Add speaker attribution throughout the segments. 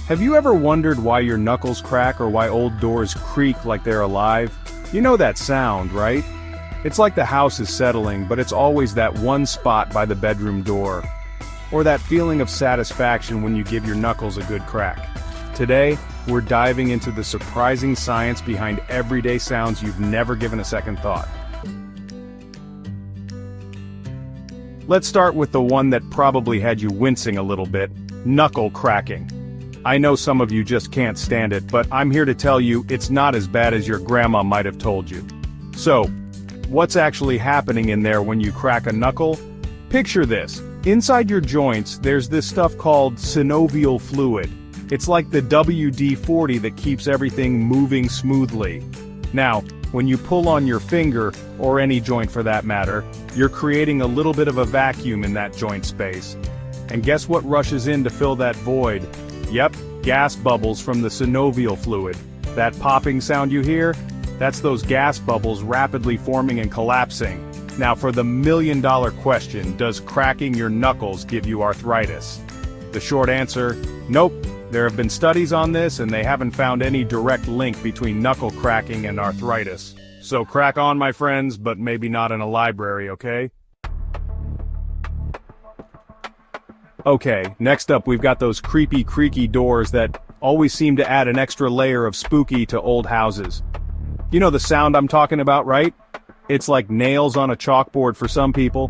Speaker 1: Have you ever wondered why your knuckles crack or why old doors creak like they're alive? You know that sound, right? It's like the house is settling, but it's always that one spot by the bedroom door. Or that feeling of satisfaction when you give your knuckles a good crack. Today, we're diving into the surprising science behind everyday sounds you've never given a second thought. Let's start with the one that probably had you wincing a little bit, knuckle cracking. I know some of you just can't stand it, but I'm here to tell you it's not as bad as your grandma might have told you. So, what's actually happening in there when you crack a knuckle? Picture this. Inside your joints, there's this stuff called synovial fluid. It's like the WD-40 that keeps everything moving smoothly. Now, when you pull on your finger, or any joint for that matter, you're creating a little bit of a vacuum in that joint space. And guess what rushes in to fill that void? Yep, gas bubbles from the synovial fluid. That popping sound you hear? That's those gas bubbles rapidly forming and collapsing. Now for the million-dollar question, does cracking your knuckles give you arthritis? The short answer, nope. There have been studies on this and they haven't found any direct link between knuckle cracking and arthritis. So crack on, my friends, but maybe not in a library, okay? Okay, next up we've got those creepy creaky doors that always seem to add an extra layer of spooky to old houses. You know the sound I'm talking about, right? It's like nails on a chalkboard for some people.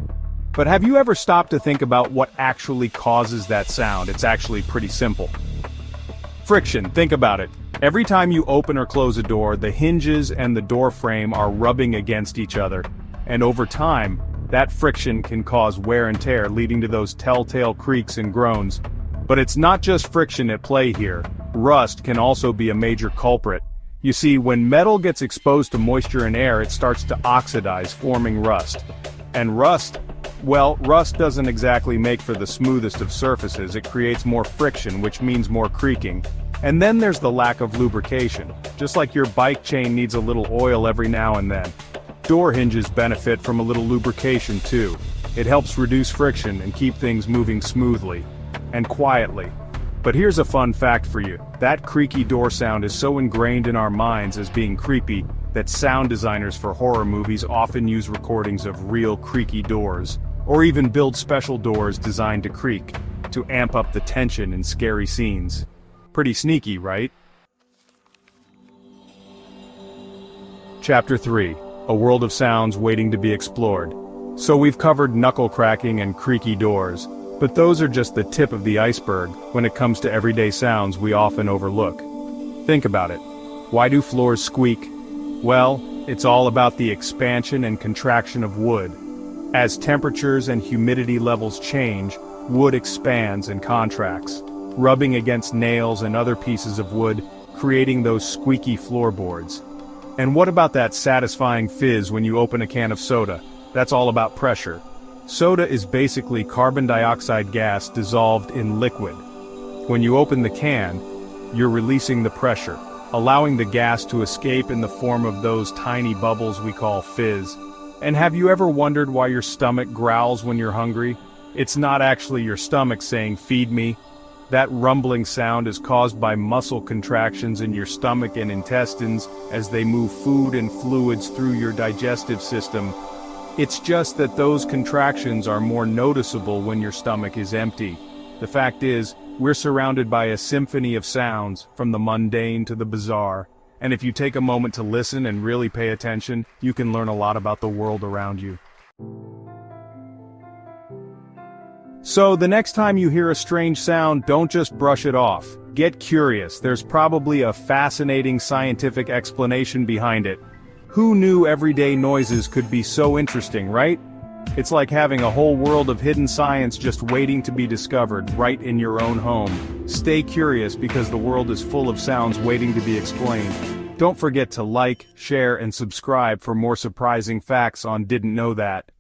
Speaker 1: But have you ever stopped to think about what actually causes that sound? It's actually pretty simple. Friction, think about it. Every time you open or close a door, the hinges and the door frame are rubbing against each other. And over time, that friction can cause wear and tear, leading to those telltale creaks and groans. But it's not just friction at play here. Rust can also be a major culprit. You see, when metal gets exposed to moisture and air, it starts to oxidize, forming rust. And rust doesn't exactly make for the smoothest of surfaces. It creates more friction, which means more creaking. And then there's the lack of lubrication. Just like your bike chain needs a little oil every now and then. Door hinges benefit from a little lubrication too. It helps reduce friction and keep things moving smoothly. And quietly. But here's a fun fact for you. That creaky door sound is so ingrained in our minds as being creepy that sound designers for horror movies often use recordings of real creaky doors. Or even build special doors designed to creak, to amp up the tension in scary scenes. Pretty sneaky, right? Chapter 3. A world of sounds waiting to be explored. So we've covered knuckle cracking and creaky doors, but those are just the tip of the iceberg when it comes to everyday sounds we often overlook. Think about it. Why do floors squeak? Well, it's all about the expansion and contraction of wood. As temperatures and humidity levels change, wood expands and contracts, rubbing against nails and other pieces of wood, creating those squeaky floorboards. And what about that satisfying fizz when you open a can of soda? That's all about pressure. Soda is basically carbon dioxide gas dissolved in liquid. When you open the can, you're releasing the pressure, allowing the gas to escape in the form of those tiny bubbles we call fizz. And have you ever wondered why your stomach growls when you're hungry? It's not actually your stomach saying, "Feed me." That rumbling sound is caused by muscle contractions in your stomach and intestines as they move food and fluids through your digestive system. It's just that those contractions are more noticeable when your stomach is empty. The fact is, we're surrounded by a symphony of sounds, from the mundane to the bizarre. And if you take a moment to listen and really pay attention, you can learn a lot about the world around you. So the next time you hear a strange sound, don't just brush it off. Get curious. There's probably a fascinating scientific explanation behind it. Who knew everyday noises could be so interesting, right? It's like having a whole world of hidden science just waiting to be discovered right in your own home. Stay curious because the world is full of sounds waiting to be explained. Don't forget to like, share, and subscribe for more surprising facts on Didn't Know That.